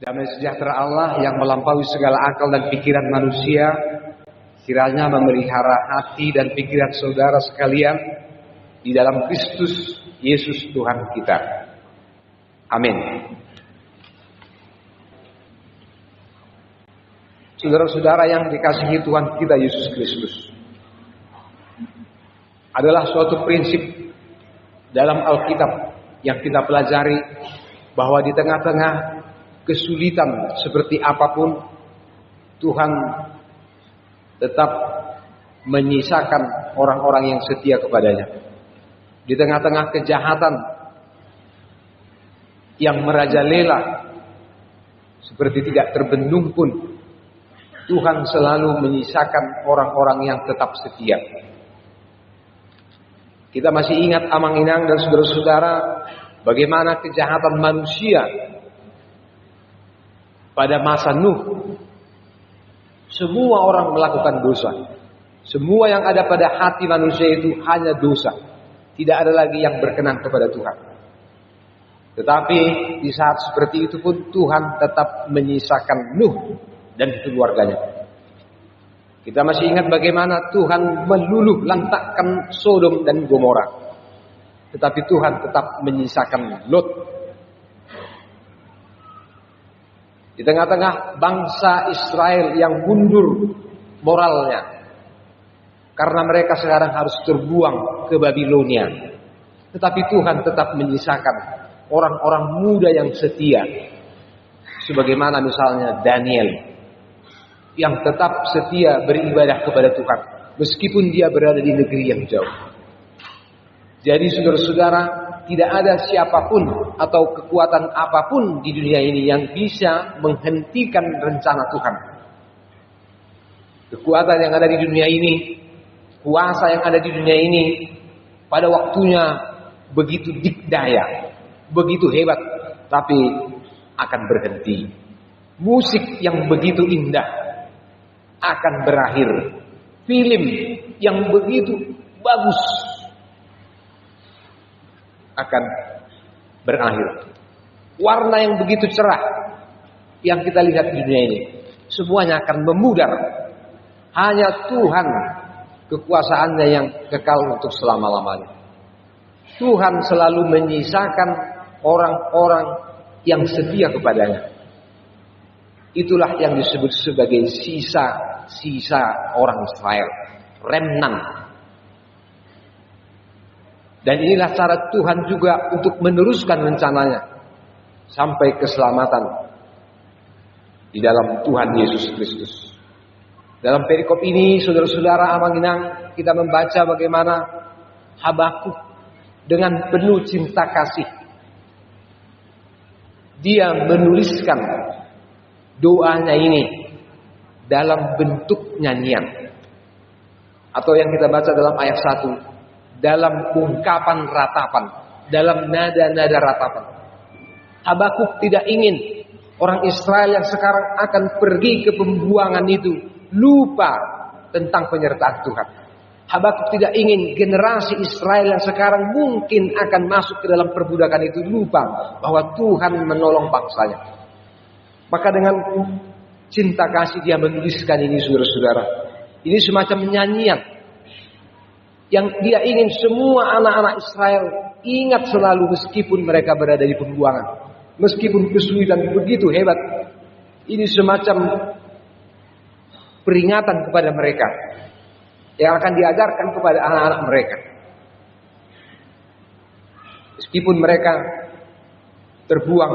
Damai sejahtera Allah yang melampaui segala akal dan pikiran manusia, kiranya memelihara hati dan pikiran saudara sekalian di dalam Kristus Yesus Tuhan kita. Amin. Saudara-saudara yang dikasihi Tuhan kita Yesus Kristus, adalah suatu prinsip dalam Alkitab yang kita pelajari bahwa di tengah-tengah kesulitan seperti apapun, Tuhan tetap menyisakan orang-orang yang setia kepadanya. Di tengah-tengah kejahatan yang merajalela seperti tidak terbendung pun, Tuhan selalu menyisakan orang-orang yang tetap setia. Kita masih ingat Amang-Inang dan saudara-saudara bagaimana kejahatan manusia pada masa Nuh. Semua orang melakukan dosa. Semua yang ada pada hati manusia itu hanya dosa. Tidak ada lagi yang berkenan kepada Tuhan. Tetapi di saat seperti itu pun Tuhan tetap menyisakan Nuh dan keluarganya. Kita masih ingat bagaimana Tuhan meluluh lantakkan Sodom dan Gomora. Tetapi Tuhan tetap menyisakan Lot. Di tengah-tengah bangsa Israel yang mundur moralnya, karena mereka sekarang harus terbuang ke Babilonia, tetapi Tuhan tetap menyisakan orang-orang muda yang setia, sebagaimana misalnya Daniel, yang tetap setia beribadah kepada Tuhan meskipun dia berada di negeri yang jauh. Jadi saudara-saudara, tidak ada siapapun atau kekuatan apapun di dunia ini yang bisa menghentikan rencana Tuhan. Kekuatan yang ada di dunia ini, kuasa yang ada di dunia ini, pada waktunya begitu dikdaya, begitu hebat, tapi akan berhenti. Musik yang begitu indah akan berakhir. Film yang begitu bagus akan berakhir. Warna yang begitu cerah yang kita lihat di dunia ini, semuanya akan memudar. Hanya Tuhan kekuasaannya yang kekal untuk selama-lamanya. Tuhan selalu menyisakan orang-orang yang setia kepadanya. Itulah yang disebut sebagai sisa orang Israel, remnant. Dan inilah cara Tuhan juga untuk meneruskan rencananya sampai keselamatan di dalam Tuhan Yesus Kristus. Dalam perikop ini, saudara-saudara Amang-Inang, kita membaca bagaimana Habakuk dengan penuh cinta kasih, dia menuliskan doanya ini dalam bentuk nyanyian, atau yang kita baca dalam ayat 1, dalam ungkapan ratapan, dalam nada-nada ratapan. Habakuk tidak ingin orang Israel yang sekarang akan pergi ke pembuangan itu lupa tentang penyertaan Tuhan. Habakuk tidak ingin generasi Israel yang sekarang mungkin akan masuk ke dalam perbudakan itu lupa bahwa Tuhan menolong bangsanya. Maka dengan cinta kasih dia menuliskan ini, saudara-saudara. Ini semacam nyanyian yang dia ingin semua anak-anak Israel ingat selalu meskipun mereka berada di pembuangan. Meskipun kesulitan begitu hebat. Ini semacam peringatan kepada mereka yang akan diajarkan kepada anak-anak mereka. Meskipun mereka terbuang,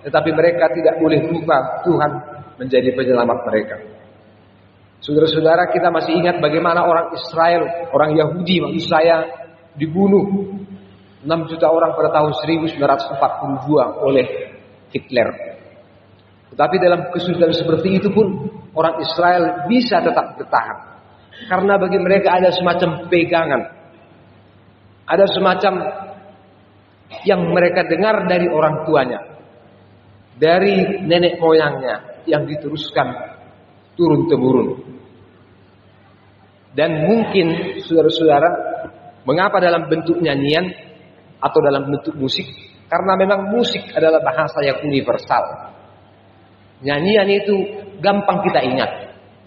tetapi mereka tidak boleh lupa Tuhan menjadi penyelamat mereka. Saudara-saudara, kita masih ingat bagaimana orang Israel, orang Yahudi maksud saya, dibunuh 6 juta orang pada tahun 1942 oleh Hitler. Tetapi dalam kesulitan seperti itu pun orang Israel bisa tetap bertahan. Karena bagi mereka ada semacam pegangan. Ada semacam yang mereka dengar dari orang tuanya, dari nenek moyangnya, yang diteruskan turun-temurun. Dan mungkin saudara-saudara, mengapa dalam bentuk nyanyian atau dalam bentuk musik? Karena memang musik adalah bahasa yang universal. Nyanyian itu gampang kita ingat.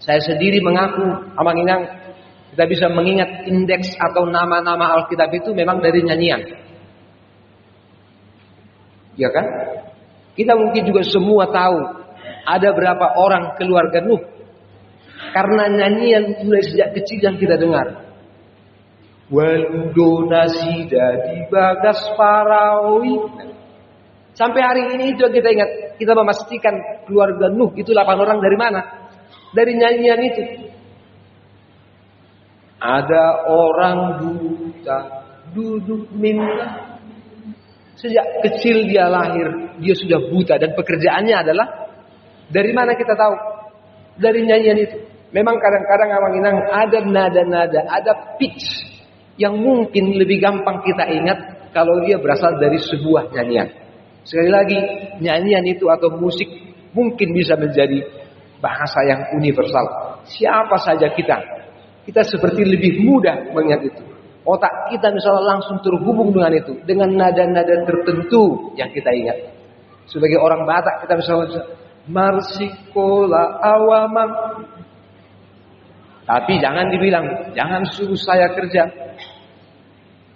Saya sendiri mengaku, Amang Inang, kita bisa mengingat indeks atau nama-nama Alkitab itu memang dari nyanyian. Ya kan? Kita mungkin juga semua tahu ada berapa orang keluarga Nuh karena nyanyian mulai sejak kecil yang kita dengar. Waludonasi di bagas parawi. Sampai hari ini itu kita ingat. Kita memastikan keluarga Nuh itu 8 orang dari mana? Dari nyanyian itu. Ada orang buta duduk minta. Sejak kecil dia lahir, dia sudah buta dan pekerjaannya adalah dari mana kita tahu? Dari nyanyian itu. Memang kadang-kadang Amang Inang ada nada-nada, ada pitch yang mungkin lebih gampang kita ingat kalau dia berasal dari sebuah nyanyian. Sekali lagi, nyanyian itu atau musik mungkin bisa menjadi bahasa yang universal. Siapa saja kita seperti lebih mudah mengingat itu. Otak kita misalnya langsung terhubung dengan itu, dengan nada-nada tertentu yang kita ingat. Sebagai orang Batak kita misalnya marsikola awamang. Tapi jangan dibilang, jangan suruh saya kerja.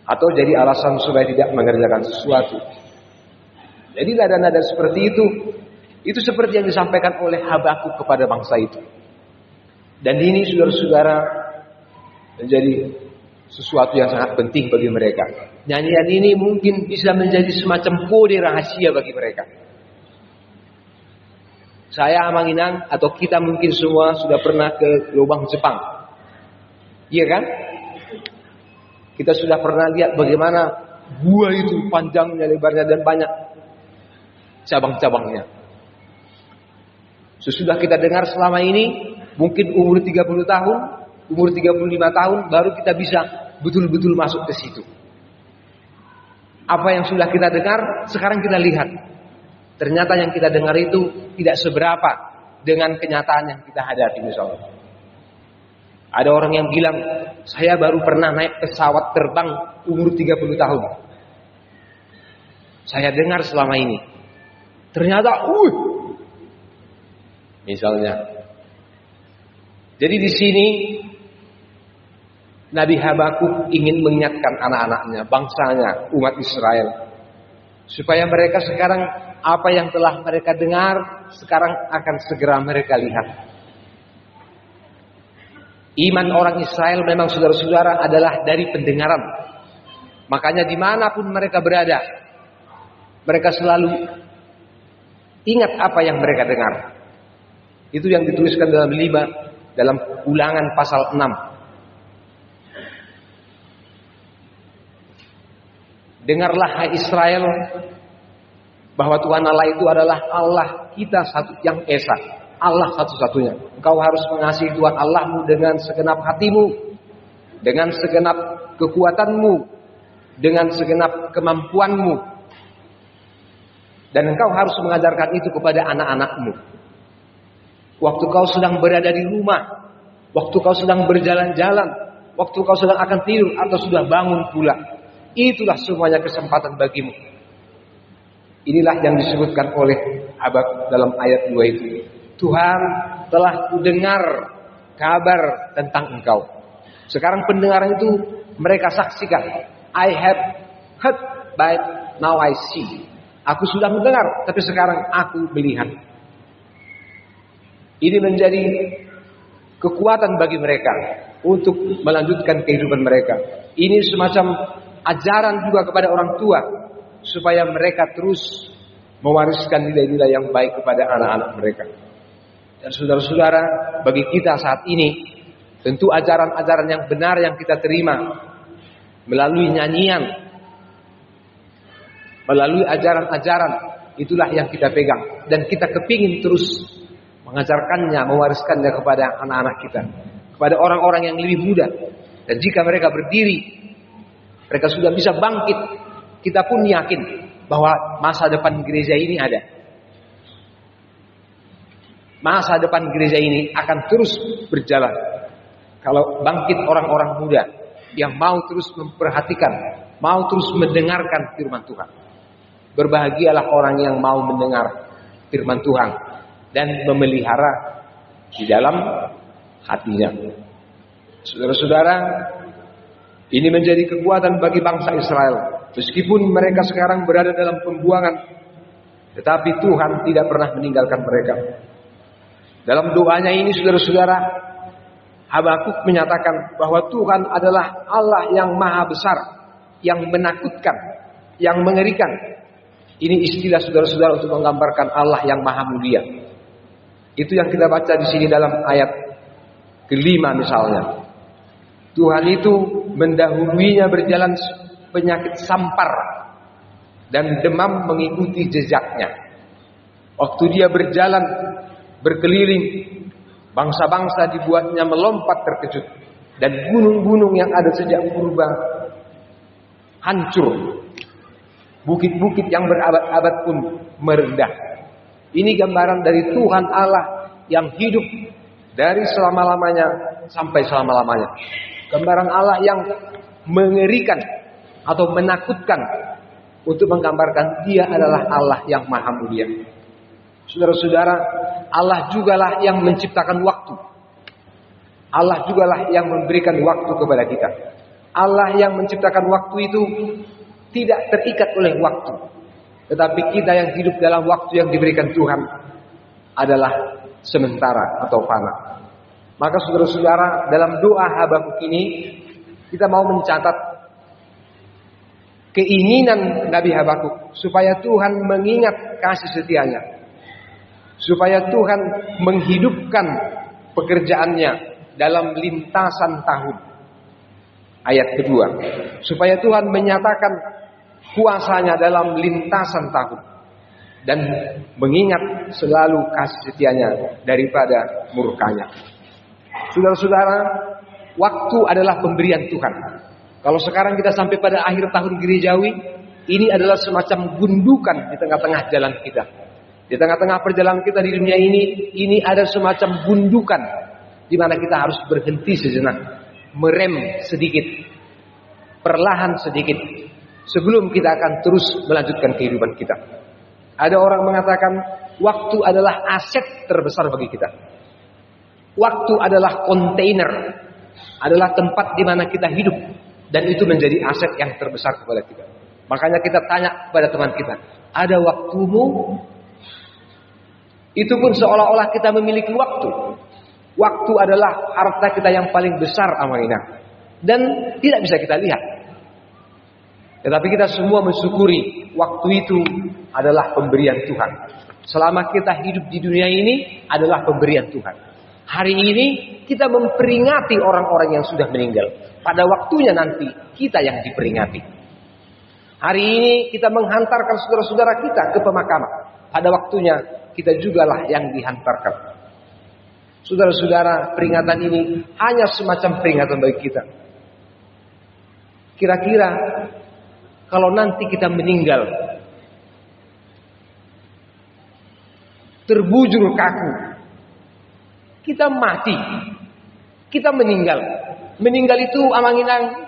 Atau jadi alasan supaya tidak mengerjakan sesuatu. Jadi nada-nada seperti itu seperti yang disampaikan oleh Habakuk kepada bangsa itu. Dan ini saudara-saudara menjadi sesuatu yang sangat penting bagi mereka. Nyanyian ini mungkin bisa menjadi semacam kode rahasia bagi mereka. Saya Amang Inang atau kita mungkin semua sudah pernah ke lubang Jepang. Iya kan? Kita sudah pernah lihat bagaimana gua itu panjangnya, lebarnya dan banyak cabang-cabangnya. Sesudah kita dengar selama ini, mungkin umur 30 tahun, umur 35 tahun baru kita bisa betul-betul masuk ke situ. Apa yang sudah kita dengar, sekarang kita lihat. Ternyata yang kita dengar itu tidak seberapa dengan kenyataan yang kita hadapi misalnya. Ada orang yang bilang, saya baru pernah naik pesawat terbang umur 30 tahun. Saya dengar selama ini. Ternyata, misalnya. Jadi di sini Nabi Habakuk ingin mengingatkan anak-anaknya, bangsanya, umat Israel, supaya mereka sekarang apa yang telah mereka dengar sekarang akan segera mereka lihat. Iman orang Israel memang saudara-saudara adalah dari pendengaran. Makanya dimanapun mereka berada, mereka selalu ingat apa yang mereka dengar. Itu yang dituliskan dalam Ulangan pasal 6. Dengarlah hai Israel, bahwa Tuhan Allah itu adalah Allah kita satu yang esa, Allah satu-satunya. Engkau harus mengasihi Tuhan Allahmu dengan segenap hatimu, dengan segenap kekuatanmu, dengan segenap kemampuanmu. Dan engkau harus mengajarkan itu kepada anak-anakmu. Waktu kau sedang berada di rumah, waktu kau sedang berjalan-jalan, waktu kau sedang akan tidur atau sudah bangun pula, itulah semuanya kesempatan bagimu. Inilah yang disebutkan oleh Habakuk dalam ayat 2 itu. Tuhan telah mendengar kabar tentang engkau. Sekarang pendengaran itu mereka saksikan. I have heard, but now I see. Aku sudah mendengar, tapi sekarang aku melihat. Ini menjadi kekuatan bagi mereka untuk melanjutkan kehidupan mereka. Ini semacam ajaran juga kepada orang tua, supaya mereka terus mewariskan nilai-nilai yang baik kepada anak-anak mereka. Dan saudara-saudara, bagi kita saat ini, tentu ajaran-ajaran yang benar yang kita terima melalui nyanyian, melalui ajaran-ajaran, itulah yang kita pegang. Dan kita kepingin terus mengajarkannya, mewariskannya kepada anak-anak kita, kepada orang-orang yang lebih muda. Dan jika mereka berdiri, mereka sudah bisa bangkit, kita pun yakin bahwa masa depan gereja ini ada. Masa depan gereja ini akan terus berjalan kalau bangkit orang-orang muda yang mau terus memperhatikan, mau terus mendengarkan firman Tuhan. Berbahagialah orang yang mau mendengar firman Tuhan dan memelihara di dalam hatinya. Saudara-saudara, ini menjadi kekuatan bagi bangsa Israel. Meskipun mereka sekarang berada dalam pembuangan, tetapi Tuhan tidak pernah meninggalkan mereka. Dalam doanya ini, saudara-saudara, Habakuk menyatakan bahwa Tuhan adalah Allah yang maha besar, yang menakutkan, yang mengerikan. Ini istilah saudara-saudara untuk menggambarkan Allah yang maha mulia. Itu yang kita baca di sini dalam ayat kelima misalnya. Tuhan itu mendahuluinya berjalan penyakit sampar dan demam mengikuti jejaknya. Waktu dia berjalan berkeliling, bangsa-bangsa dibuatnya melompat terkejut, dan gunung-gunung yang ada sejak purba hancur. Bukit-bukit yang berabad-abad pun merendah. Ini gambaran dari Tuhan Allah yang hidup dari selama-lamanya sampai selama-lamanya. Gambaran Allah yang mengerikan atau menakutkan untuk menggambarkan Dia adalah Allah yang maha mulia. Saudara-saudara, Allah jugalah yang menciptakan waktu. Allah jugalah yang memberikan waktu kepada kita. Allah yang menciptakan waktu itu tidak terikat oleh waktu. Tetapi kita yang hidup dalam waktu yang diberikan Tuhan adalah sementara atau fana. Maka saudara-saudara, dalam doa Habakuk ini kita mau mencatat keinginan Nabi Habakuk supaya Tuhan mengingat kasih setianya, supaya Tuhan menghidupkan pekerjaannya dalam lintasan tahun. Ayat kedua, supaya Tuhan menyatakan kuasanya dalam lintasan tahun dan mengingat selalu kasih setianya daripada murkanya. Saudara-saudara, waktu adalah pemberian Tuhan. Kalau sekarang kita sampai pada akhir tahun gerejawi, ini adalah semacam gundukan di tengah-tengah jalan kita. Di tengah-tengah perjalanan kita di dunia ini ada semacam gundukan di mana kita harus berhenti sejenak, merem sedikit, perlahan sedikit, sebelum kita akan terus melanjutkan kehidupan kita. Ada orang mengatakan waktu adalah aset terbesar bagi kita. Waktu adalah kontainer, adalah tempat di mana kita hidup, dan itu menjadi aset yang terbesar kepada kita. Makanya kita tanya kepada teman kita, ada waktumu? Itu pun seolah-olah kita memiliki waktu. Waktu adalah harta kita yang paling besar amanah, dan tidak bisa kita lihat. Tetapi kita semua mensyukuri waktu itu adalah pemberian Tuhan. Selama kita hidup di dunia ini adalah pemberian Tuhan. Hari ini kita memperingati orang-orang yang sudah meninggal. Pada waktunya nanti kita yang diperingati. Hari ini kita menghantarkan saudara-saudara kita ke pemakaman. Pada waktunya kita jugalah yang dihantarkan. Saudara-saudara, peringatan ini hanya semacam peringatan bagi kita. Kira-kira kalau nanti kita meninggal, terbujur kaku, kita mati, kita meninggal. Meninggal itu amanginang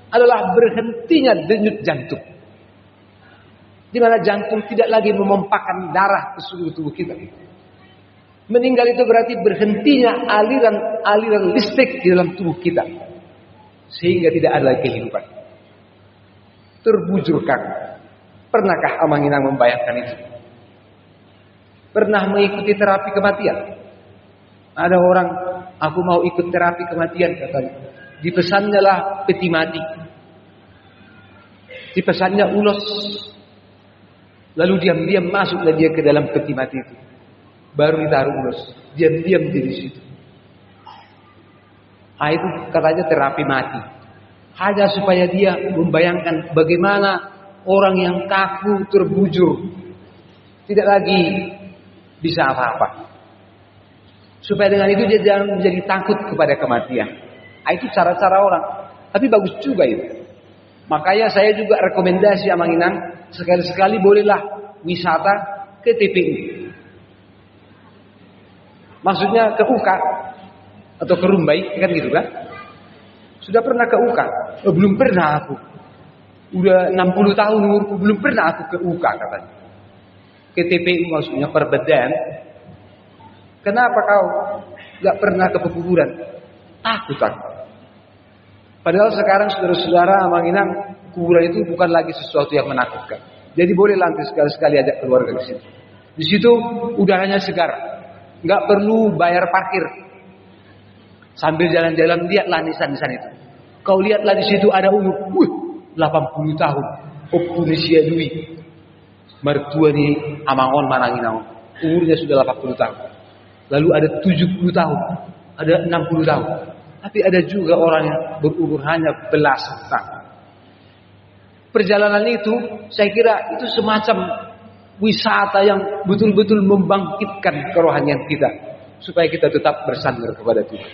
adalah berhentinya denyut jantung, di mana jantung tidak lagi memompahkan darah ke seluruh tubuh kita. Meninggal itu berarti berhentinya aliran listrik di dalam tubuh kita, sehingga tidak ada lagi kehidupan. Terbujur kaku. Pernahkah amanginang membayangkan itu? Pernah mengikuti terapi kematian? Ada orang, aku mau ikut terapi kematian katanya. Dipesannya lah peti mati. Dipesannya ulos. Lalu diam-diam masuklah dia ke dalam peti mati itu. Baru ditaruh ulos. Diam-diam di situ. Itu katanya terapi mati. Hanya supaya dia membayangkan bagaimana orang yang kaku terbujur. Tidak lagi bisa apa-apa. Supaya dengan itu dia jangan menjadi takut kepada kematian. Itu cara-cara orang. Tapi bagus juga itu. Makanya saya juga rekomendasi amanginang, sekali-sekali bolehlah wisata ke TPU. Maksudnya ke UK atau ke Rumbai, kan gitu kan? Sudah pernah ke UK? Belum pernah aku. Udah 60 tahun umurku, belum pernah aku ke UK katanya. Ke TPU maksudnya perbedaan. Kenapa kau gak pernah ke pekuburan? Takut aku. Padahal sekarang saudara-saudara Manginang, kuburan itu bukan lagi sesuatu yang menakutkan. Jadi boleh nanti sekali-sekali ajak keluarga ke situ. Di situ udaranya segar, nggak perlu bayar parkir. Sambil jalan-jalan lihatlah nisan-nisan itu. Kau lihatlah di situ ada uyuk, 80 tahun, Opulisia Dwi, mertua ni Amangon Mananginaon, umurnya sudah 80 tahun. Lalu ada 70 tahun, ada 60 tahun. Tapi ada juga orang yang berumur hanya belasan tahun. Perjalanan itu, saya kira itu semacam wisata yang betul-betul membangkitkan kerohanian kita, supaya kita tetap bersandar kepada Tuhan.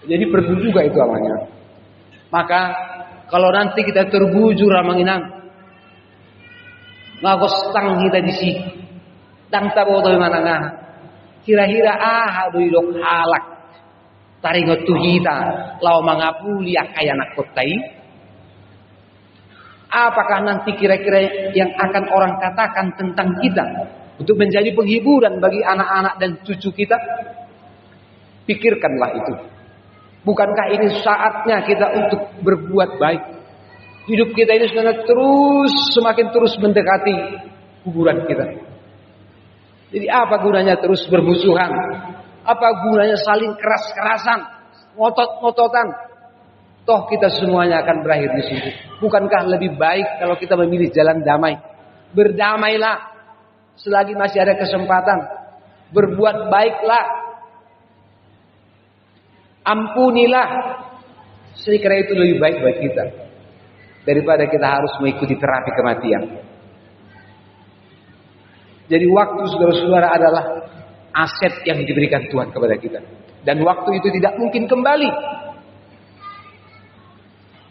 Jadi perlu juga itu amanya. Maka kalau nanti kita terbujur Manginang, ngagos tang kita di sini, tang tabo to mananga, kira-kira doilok halak, taringot tuhita, lau mangapuli akaya nakotai. Apakah nanti kira-kira yang akan orang katakan tentang kita untuk menjadi penghiburan bagi anak-anak dan cucu kita? Pikirkanlah itu. Bukankah ini saatnya kita untuk berbuat baik? Hidup kita ini sebenarnya semakin terus mendekati kuburan kita. Jadi apa gunanya terus bermusuhan? Apa gunanya saling keras-kerasan, ngotot-ngototan? Toh kita semuanya akan berakhir di situ. Bukankah lebih baik kalau kita memilih jalan damai? Berdamailah selagi masih ada kesempatan. Berbuat baiklah. Ampunilah. Saya kira itu lebih baik bagi kita daripada kita harus mengikuti terapi kematian. Jadi waktu saudara-saudara adalah aset yang diberikan Tuhan kepada kita. Dan waktu itu tidak mungkin kembali.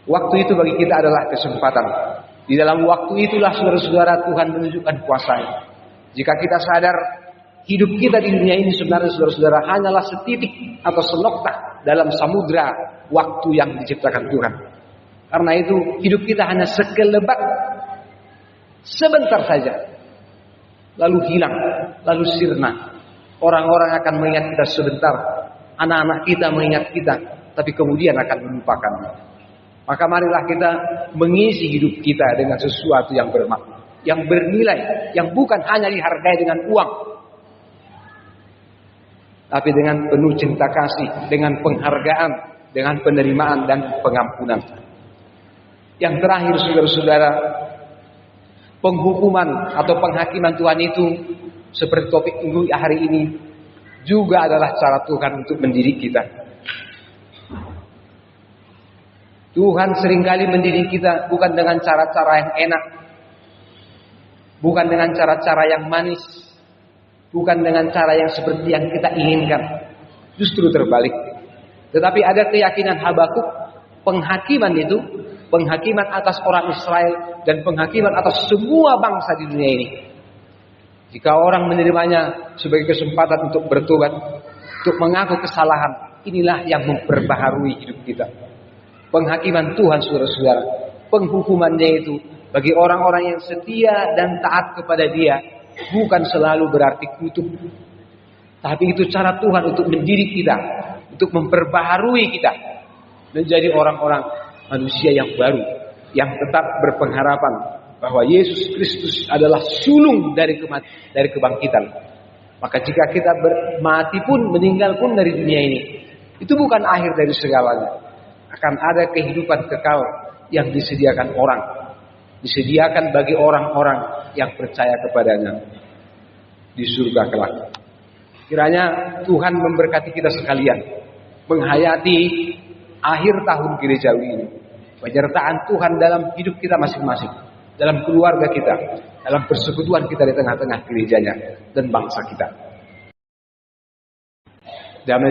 Waktu itu bagi kita adalah kesempatan. Di dalam waktu itulah saudara-saudara Tuhan menunjukkan kuasa-Nya. Jika kita sadar hidup kita di dunia ini sebenarnya saudara-saudara hanyalah setitik atau senokta dalam samudra waktu yang diciptakan Tuhan. Karena itu hidup kita hanya sekelebat, sebentar saja, lalu hilang, lalu sirna. Orang-orang akan mengingat kita sebentar, anak-anak kita mengingat kita, tapi kemudian akan melupakan. Maka marilah kita mengisi hidup kita dengan sesuatu yang bermakna, yang bernilai, yang bukan hanya dihargai dengan uang, tapi dengan penuh cinta kasih, dengan penghargaan, dengan penerimaan dan pengampunan. Yang terakhir saudara-saudara, penghukuman atau penghakiman Tuhan itu seperti topik minggu hari ini juga adalah cara Tuhan untuk mendidik kita. Tuhan seringkali mendidik kita bukan dengan cara-cara yang enak, bukan dengan cara-cara yang manis, bukan dengan cara yang seperti yang kita inginkan. Justru terbalik. Tetapi ada keyakinan Habakuk, penghakiman itu, penghakiman atas orang Israel dan penghakiman atas semua bangsa di dunia ini. Jika orang menerimanya sebagai kesempatan untuk bertobat, untuk mengaku kesalahan, inilah yang memperbaharui hidup kita. Penghakiman Tuhan saudara-saudara, penghukumannya itu bagi orang-orang yang setia dan taat kepada Dia bukan selalu berarti kutuk, tapi itu cara Tuhan untuk mendidik kita, untuk memperbaharui kita menjadi orang-orang manusia yang baru, yang tetap berpengharapan bahwa Yesus Kristus adalah sulung dari kebangkitan. Maka jika kita mati pun, meninggal pun dari dunia ini, itu bukan akhir dari segalanya. Akan ada kehidupan kekal yang disediakan orang, disediakan bagi orang-orang yang percaya kepadanya di surga kelak. Kiranya Tuhan memberkati kita sekalian menghayati akhir tahun gerejawi ini, penyertaan Tuhan dalam hidup kita masing-masing, dalam keluarga kita, dalam persekutuan kita di tengah-tengah gerejanya dan bangsa kita. Damai